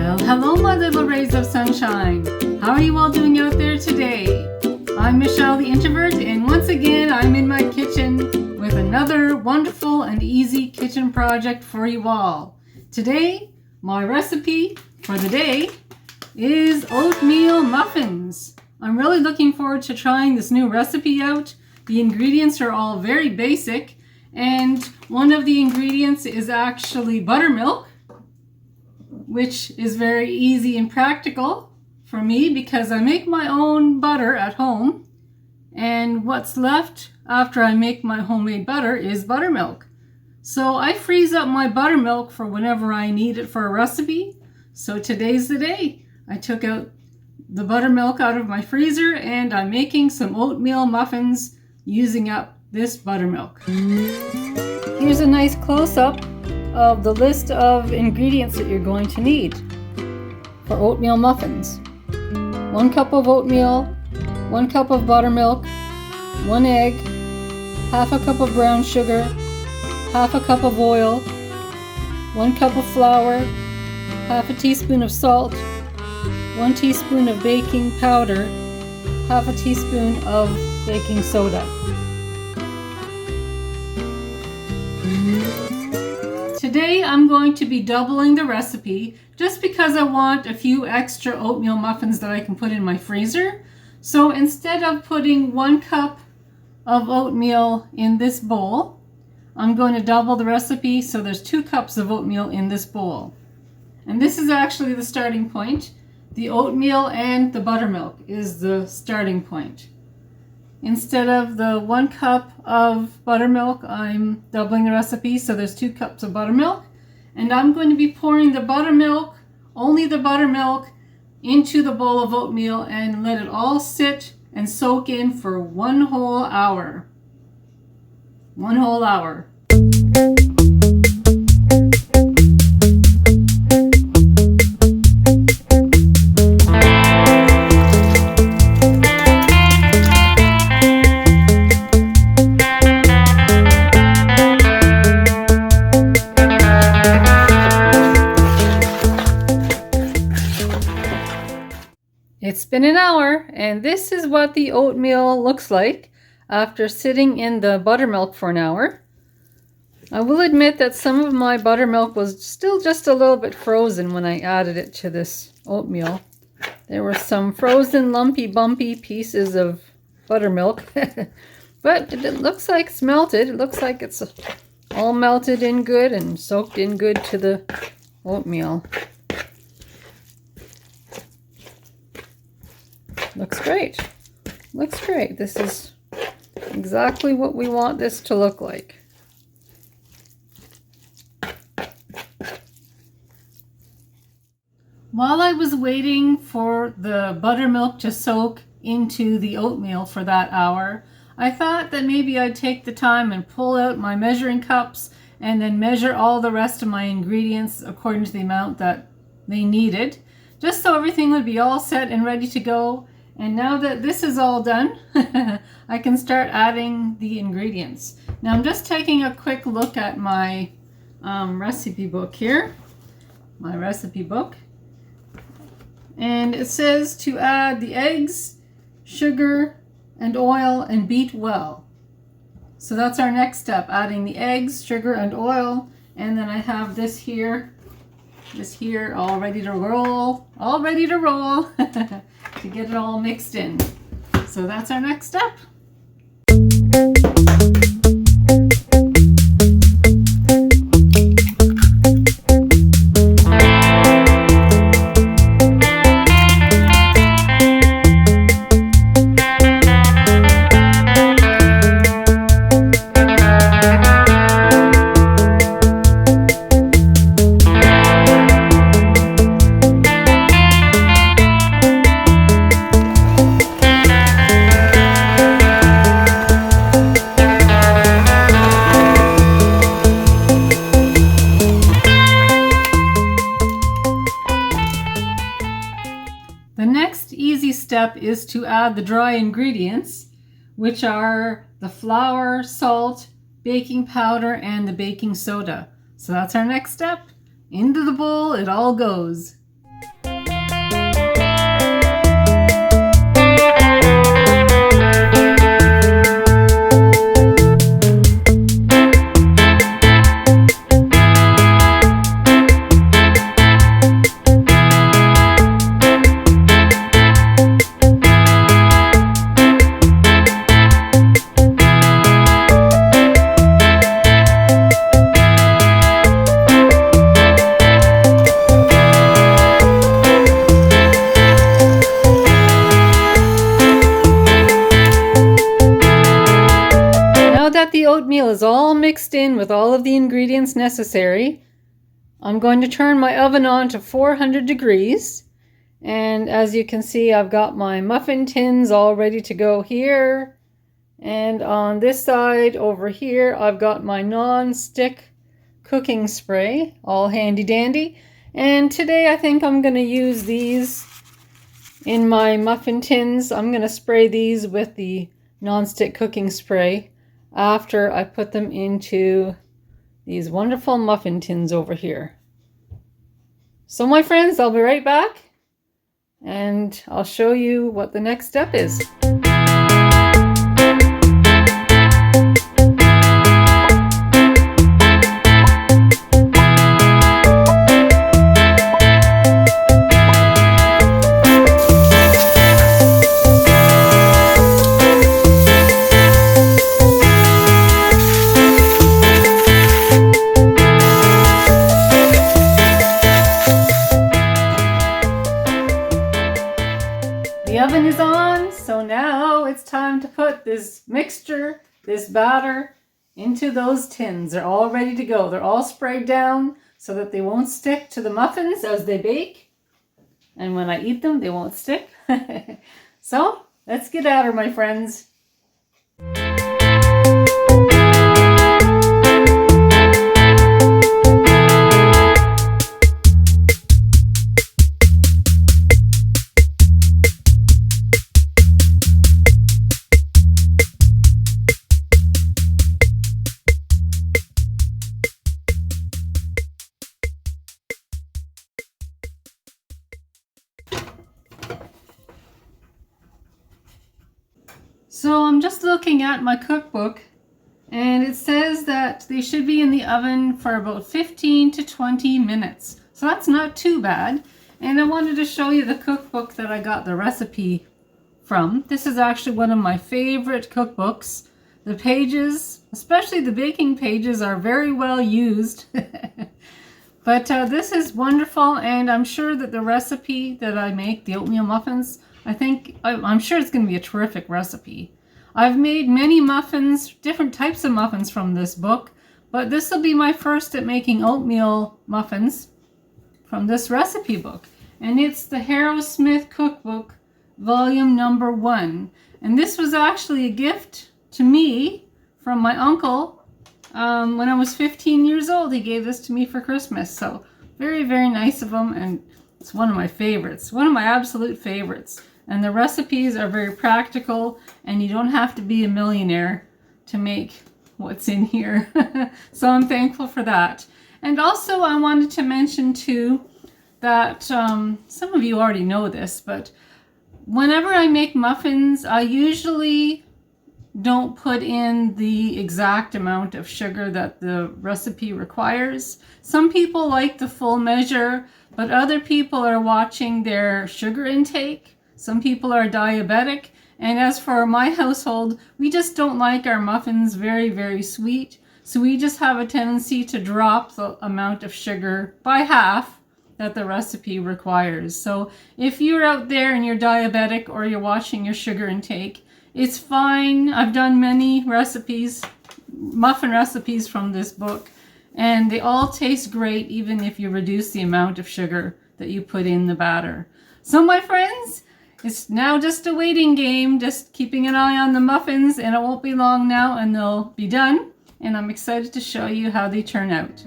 Well, hello my little rays of sunshine. How are you all doing out there today? I'm Michelle the Introvert, and once again I'm in my kitchen with another wonderful and easy kitchen project for you all. Today, my recipe for the day is oatmeal muffins. I'm really looking forward to trying this new recipe out. The ingredients are all very basic, and one of the ingredients is actually buttermilk, which is very easy and practical for me because I make my own butter at home, and what's left after I make my homemade butter is buttermilk. So I freeze up my buttermilk for whenever I need it for a recipe. So today's the day. I took out the buttermilk out of my freezer and I'm making some oatmeal muffins using up this buttermilk. Here's a nice close-up of the list of ingredients that you're going to need for oatmeal muffins. 1 cup of oatmeal, 1 cup of buttermilk, 1 egg, half a cup of brown sugar, half a cup of oil, 1 cup of flour, half a teaspoon of salt, 1 teaspoon of baking powder, half a teaspoon of baking soda. Today I'm going to be doubling the recipe just because I want a few extra oatmeal muffins that I can put in my freezer. So instead of putting 1 cup of oatmeal in this bowl, I'm going to double the recipe, so there's 2 cups of oatmeal in this bowl. And this is actually the starting point. The oatmeal and the buttermilk is the starting point. Instead of the 1 cup of buttermilk, I'm doubling the recipe, so there's 2 cups of buttermilk. And I'm going to be pouring the buttermilk, only the buttermilk, into the bowl of oatmeal and let it all sit and soak in for 1 whole hour. 1 whole hour. It's been an hour, and this is what the oatmeal looks like after sitting in the buttermilk for an hour. I will admit that some of my buttermilk was still just a little bit frozen when I added it to this oatmeal. There were some frozen lumpy bumpy pieces of buttermilk, but it looks like it's melted. It looks like it's all melted in good and soaked in good to the oatmeal. Looks great. Looks great. This is exactly what we want this to look like. While I was waiting for the buttermilk to soak into the oatmeal for that hour, I thought that maybe I'd take the time and pull out my measuring cups and then measure all the rest of my ingredients according to the amount that they needed, just so everything would be all set and ready to go. And now that this is all done, I can start adding the ingredients. Now I'm just taking a quick look at my recipe book here. My recipe book. And it says to add the eggs, sugar, and oil and beat well. So that's our next step, adding the eggs, sugar, and oil. And then I have this here all ready to roll, to get it all mixed in. So that's our next step. The next easy step is to add the dry ingredients, which are the flour, salt, baking powder, and the baking soda. So that's our next step. Into the bowl it all goes. oatmeal is all mixed in with all of the ingredients necessary, I'm going to turn my oven on to 400 degrees. And as you can see, I've got my muffin tins all ready to go here. And on this side over here, I've got my non-stick cooking spray, all handy dandy. And today I think I'm going to use these in my muffin tins. I'm going to spray these with the non-stick cooking spray after I put them into these wonderful muffin tins over here. So my friends, I'll be right back and I'll show you what the next step is. The oven is on, so now it's time to put this mixture, this batter, into those tins. They're all ready to go. They're all sprayed down so that they won't stick to the muffins as they bake. And when I eat them, they won't stick. So, let's get at her, my friends. So I'm just looking at my cookbook and it says that they should be in the oven for about 15 to 20 minutes. So that's not too bad. And I wanted to show you the cookbook that I got the recipe from. This is actually one of my favorite cookbooks. The pages, especially the baking pages, are very well used. But this is wonderful, and I'm sure that the recipe that I make, the oatmeal muffins, I'm sure it's going to be a terrific recipe. I've made many muffins, different types of muffins from this book, but this will be my first at making oatmeal muffins from this recipe book. And it's the Harrow-Smith Cookbook, volume number 1. And this was actually a gift to me from my uncle when I was 15 years old. He gave this to me for Christmas. So very, very nice of him, and it's one of my favorites, one of my absolute favorites. And the recipes are very practical, and you don't have to be a millionaire to make what's in here. So I'm thankful for that. And also I wanted to mention too that some of you already know this, but whenever I make muffins, I usually don't put in the exact amount of sugar that the recipe requires. Some people like the full measure, but other people are watching their sugar intake. Some people are diabetic, and as for my household, we just don't like our muffins very, very sweet. So we just have a tendency to drop the amount of sugar by half that the recipe requires. So if you're out there and you're diabetic or you're watching your sugar intake, it's fine. I've done many recipes, muffin recipes from this book, and they all taste great even if you reduce the amount of sugar that you put in the batter. So my friends, it's now just a waiting game, just keeping an eye on the muffins, and it won't be long now and they'll be done. And I'm excited to show you how they turn out.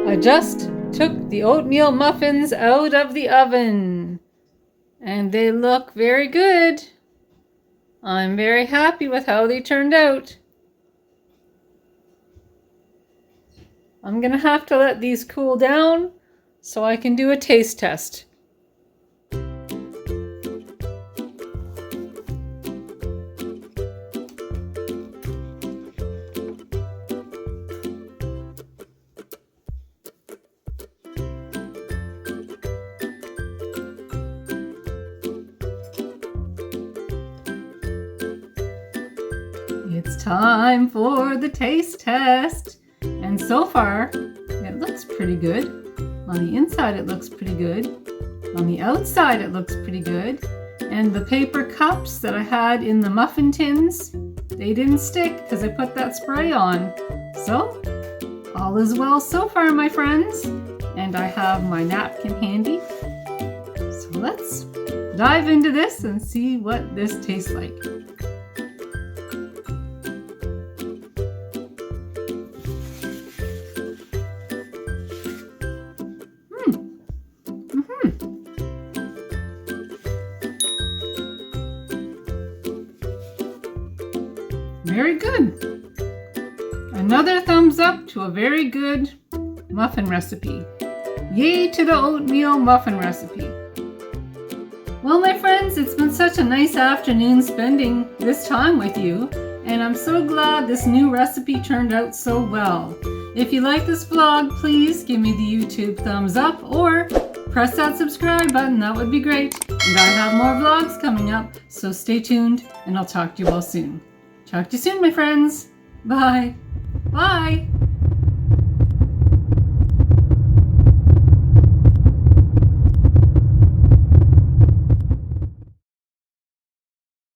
I just took the oatmeal muffins out of the oven, and they look very good. I'm very happy with how they turned out. I'm gonna have to let these cool down so I can do a taste test. It's time for the taste test. And so far, it looks pretty good. On the inside, it looks pretty good. On the outside, it looks pretty good. And the paper cups that I had in the muffin tins, they didn't stick because I put that spray on. So, all is well so far, my friends. And I have my napkin handy. So let's dive into this and see what this tastes like. Very good. Another thumbs up to a very good muffin recipe. Yay to the oatmeal muffin recipe. Well, my friends, it's been such a nice afternoon spending this time with you, and I'm so glad this new recipe turned out so well. If you like this vlog, please give me the YouTube thumbs up or press that subscribe button, that would be great. And I have more vlogs coming up, so stay tuned and I'll talk to you all soon. Talk to you soon, my friends. Bye. Bye.